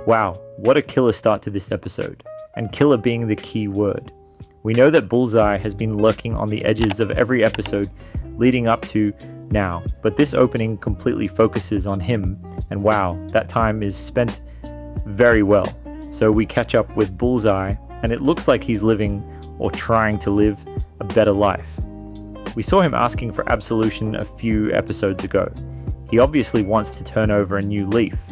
Wow, what a killer start to this episode, and killer being the key word. We know that Bullseye has been lurking on the edges of every episode leading up to now, but this opening completely focuses on him, and wow, that time is spent very well. So we catch up with Bullseye, and it looks like he's living or trying to live a better life. We saw him asking for absolution a few episodes ago. He obviously wants to turn over a new leaf,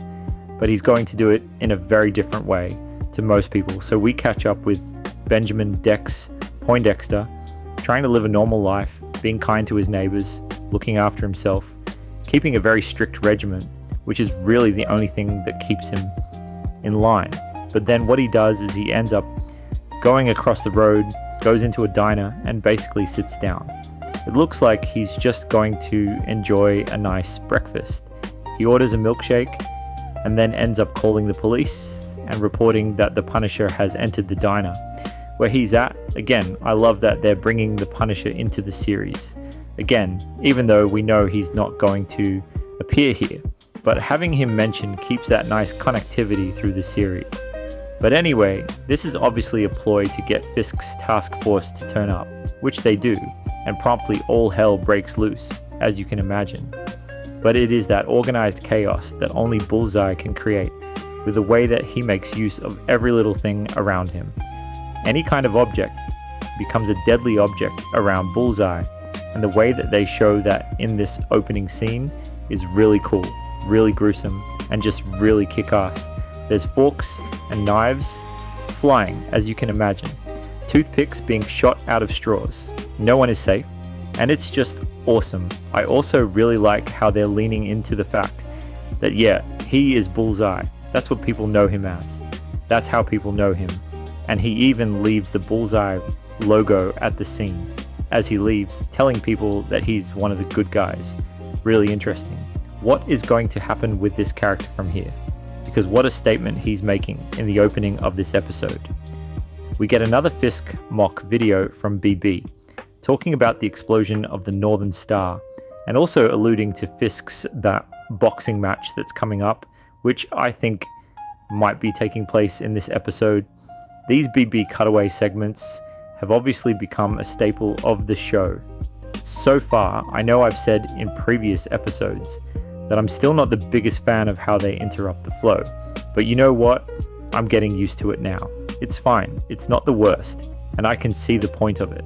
but he's going to do it in a very different way to most people. So we catch up with Benjamin Dex Poindexter, trying to live a normal life, being kind to his neighbors, looking after himself, keeping a very strict regimen, which is really the only thing that keeps him in line. But then what he does is he ends up going across the road, goes into a diner, and basically sits down. It looks like he's just going to enjoy a nice breakfast. He orders a milkshake and then ends up calling the police and reporting that the Punisher has entered the diner where he's at. Again, I love that they're bringing the Punisher into the series. Again, even though we know he's not going to appear here, but having him mentioned keeps that nice connectivity through the series. But anyway, this is obviously a ploy to get Fisk's task force to turn up, which they do, and promptly all hell breaks loose, as you can imagine. But it is that organized chaos that only Bullseye can create, with the way that he makes use of every little thing around him. Any kind of object becomes a deadly object around Bullseye, and the way that they show that in this opening scene is really cool, really gruesome, and just really kick-ass. There's forks and knives flying, as you can imagine. Toothpicks being shot out of straws. No one is safe, and it's just awesome. I also really like how they're leaning into the fact that, yeah, he is Bullseye. That's what people know him as. That's how people know him. And he even leaves the Bullseye logo at the scene as he leaves, telling people that he's one of the good guys. Really interesting. What is going to happen with this character from here? Because what a statement he's making in the opening of this episode. We get another Fisk mock video from BB, talking about the explosion of the Northern Star, and also alluding to Fisk's that boxing match that's coming up, which I think might be taking place in this episode. These BB cutaway segments have obviously become a staple of the show. So far, I know I've said in previous episodes that I'm still not the biggest fan of how they interrupt the flow, but you know what? I'm getting used to it now. It's fine, it's not the worst, and I can see the point of it.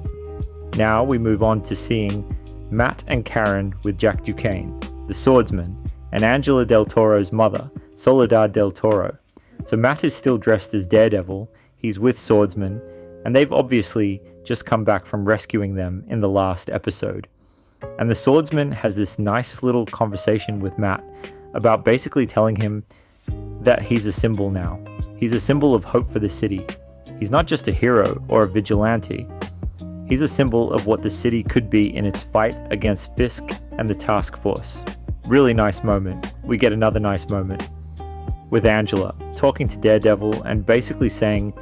Now we move on to seeing Matt and Karen with Jack Duquesne, the swordsman, and Angela Del Toro's mother, Soledad Del Toro. So Matt is still dressed as Daredevil, he's with Swordsman, and they've obviously just come back from rescuing them in the last episode. And the Swordsman has this nice little conversation with Matt about basically telling him that he's a symbol now. He's a symbol of hope for the city. He's not just a hero or a vigilante. He's a symbol of what the city could be in its fight against Fisk and the task force. Really nice moment. We get another nice moment with Angela talking to Daredevil and basically saying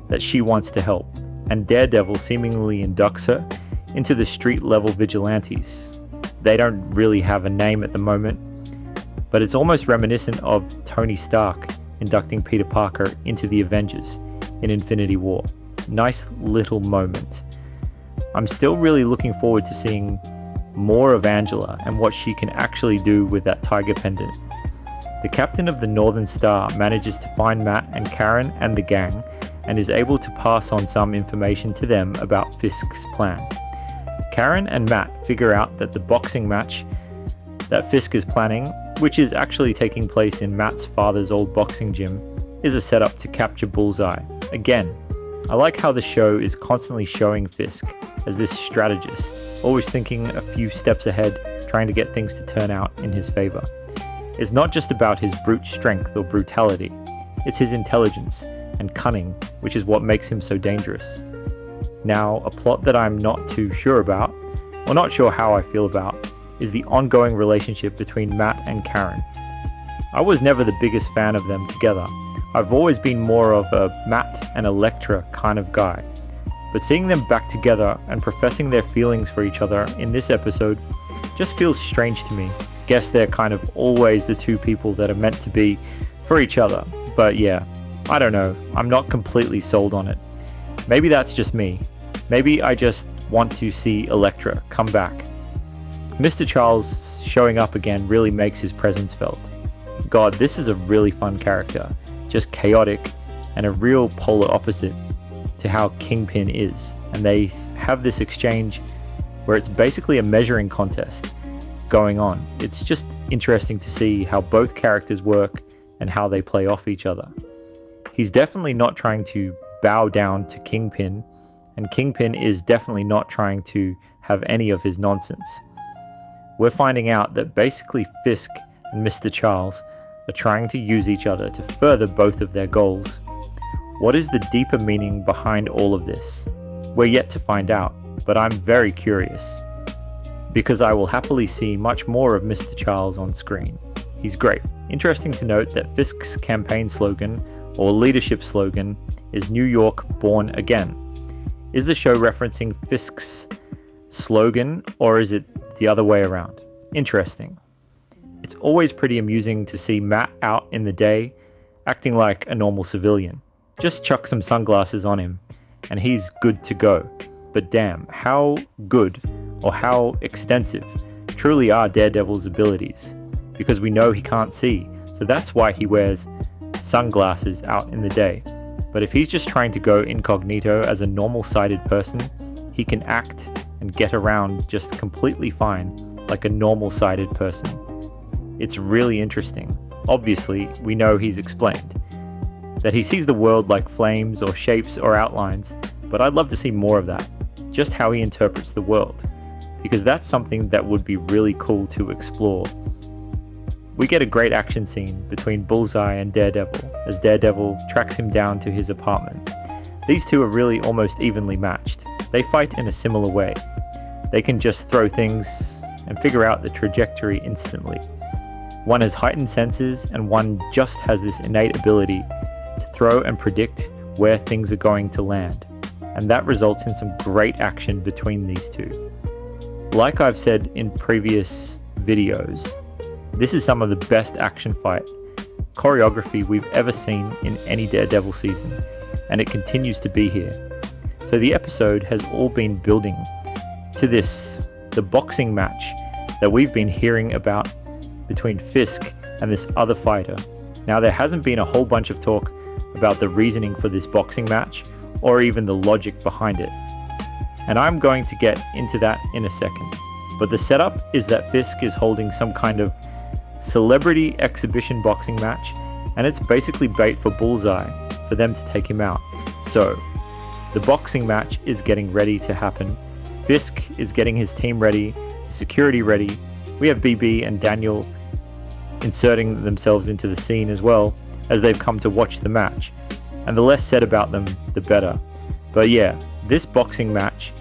that she wants to help, and Daredevil seemingly inducts her into the street-level vigilantes. They don't really have a name at the moment, but it's almost reminiscent of Tony Stark inducting Peter Parker into the Avengers in Infinity War. Nice little moment. I'm still really looking forward to seeing more of Angela and what she can actually do with that tiger pendant. The captain of the Northern Star manages to find Matt and Karen and the gang and is able to pass on some information to them about Fisk's plan. Karen and Matt figure out that the boxing match that Fisk is planning, which is actually taking place in Matt's father's old boxing gym, is a setup to capture Bullseye. Again, I like how the show is constantly showing Fisk as this strategist, always thinking a few steps ahead, trying to get things to turn out in his favor. It's not just about his brute strength or brutality, it's his intelligence and cunning, which is what makes him so dangerous. Now, a plot that I'm not too sure about, or not sure how I feel about, is the ongoing relationship between Matt and Karen. I was never the biggest fan of them together. I've always been more of a Matt and Elektra kind of guy. But seeing them back together and professing their feelings for each other in this episode just feels strange to me. guess they're kind of always the two people that are meant to be for each other. But yeah, I don't know. I'm not completely sold on it. Maybe that's just me. Maybe I just want to see Elektra come back. Mr. Charles showing up again really makes his presence felt. God, this is a really fun character. Just chaotic and a real polar opposite to how Kingpin is. And they have this exchange where it's basically a measuring contest going on. It's just interesting to see how both characters work and how they play off each other. He's definitely not trying to bow down to Kingpin, and Kingpin is definitely not trying to have any of his nonsense. We're finding out that basically Fisk and Mr. Charles are trying to use each other to further both of their goals. What is the deeper meaning behind all of this? We're yet to find out, but I'm very curious, because I will happily see much more of Mr. Charles on screen. He's great. Interesting to note that Fisk's campaign slogan, or leadership slogan, is New York Born Again. Is the show referencing Fisk's slogan, or is it the other way around? Interesting. It's always pretty amusing to see Matt out in the day, acting like a normal civilian. Just chuck some sunglasses on him, and he's good to go. But damn, how good or how extensive truly are Daredevil's abilities? Because we know he can't see, so that's why he wears sunglasses out in the day. But if he's just trying to go incognito as a normal-sighted person, he can act and get around just completely fine like a normal-sighted person. It's really interesting. Obviously, we know he's explained that he sees the world like flames or shapes or outlines, but I'd love to see more of that, just how he interprets the world, because that's something that would be really cool to explore. We get a great action scene between Bullseye and Daredevil as Daredevil tracks him down to his apartment. These two are really almost evenly matched. They fight in a similar way. They can just throw things and figure out the trajectory instantly. One has heightened senses and one just has this innate ability to throw and predict where things are going to land. And that results in some great action between these two. Like I've said in previous videos, this is some of the best action fight choreography we've ever seen in any Daredevil season, and it continues to be here. So the episode has all been building to this, the boxing match that we've been hearing about between Fisk and this other fighter. Now, there hasn't been a whole bunch of talk about the reasoning for this boxing match or even the logic behind it, and I'm going to get into that in a second. But the setup is that Fisk is holding some kind of celebrity exhibition boxing match, and it's basically bait for Bullseye for them to take him out. So the boxing match is getting ready to happen. Fisk is getting his team ready, his security ready. We have BB and Daniel inserting themselves into the scene as well, as they've come to watch the match, and the less said about them, the better. But yeah, this boxing match,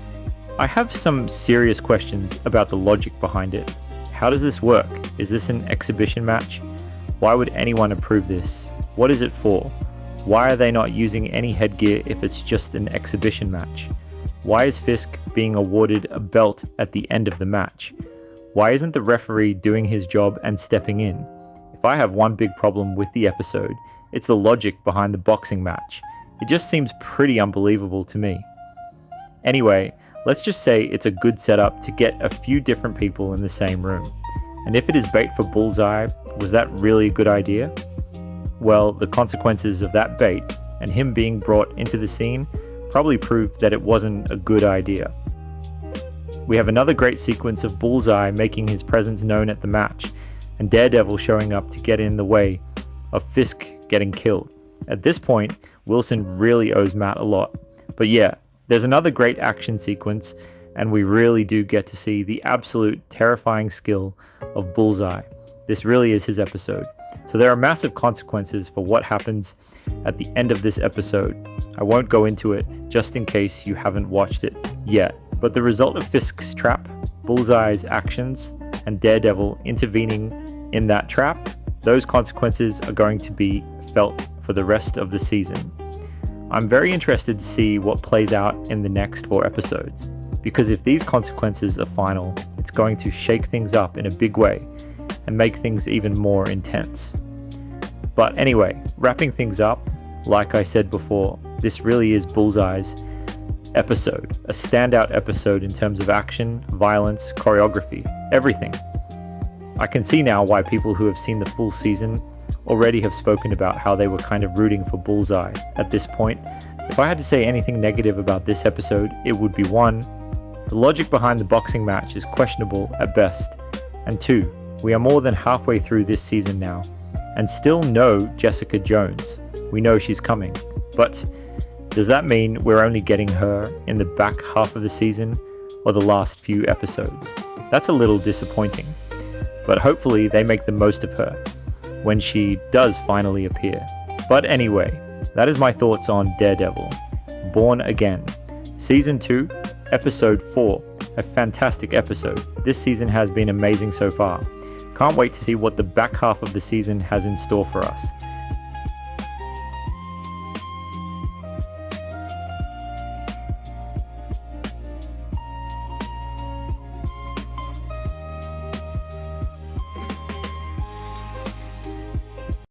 I have some serious questions about the logic behind it. How does this work? Is this an exhibition match? Why would anyone approve this? What is it for? Why are they not using any headgear if it's just an exhibition match? Why is Fisk being awarded a belt at the end of the match? Why isn't the referee doing his job and stepping in? If I have one big problem with the episode, it's the logic behind the boxing match. It just seems pretty unbelievable to me. Anyway, let's just say it's a good setup to get a few different people in the same room. And if it is bait for Bullseye, was that really a good idea? Well, the consequences of that bait and him being brought into the scene probably proved that it wasn't a good idea. We have another great sequence of Bullseye making his presence known at the match, and Daredevil showing up to get in the way of Fisk getting killed. At this point, Wilson really owes Matt a lot. But yeah, there's another great action sequence, and we really do get to see the absolute terrifying skill of Bullseye. This really is his episode. So there are massive consequences for what happens at the end of this episode. I won't go into it, just in case you haven't watched it yet. But the result of Fisk's trap, Bullseye's actions, and Daredevil intervening in that trap, those consequences are going to be felt for the rest of the season. I'm very interested to see what plays out in the next 4 episodes, because if these consequences are final, it's going to shake things up in a big way and make things even more intense. But anyway, wrapping things up, like I said before, this really is Bullseye's episode, a standout episode in terms of action, violence, choreography, everything. I can see now why people who have seen the full season already have spoken about how they were kind of rooting for Bullseye at this point. If I had to say anything negative about this episode, it would be 1, the logic behind the boxing match is questionable at best, and 2, we are more than halfway through this season now, and still know Jessica Jones. We know she's coming, but does that mean we're only getting her in the back half of the season or the last few episodes? That's a little disappointing, but hopefully they make the most of her when she does finally appear. But anyway, that is my thoughts on Daredevil Born Again, Season 2, Episode 4, a fantastic episode. This season has been amazing so far. Can't wait to see what the back half of the season has in store for us.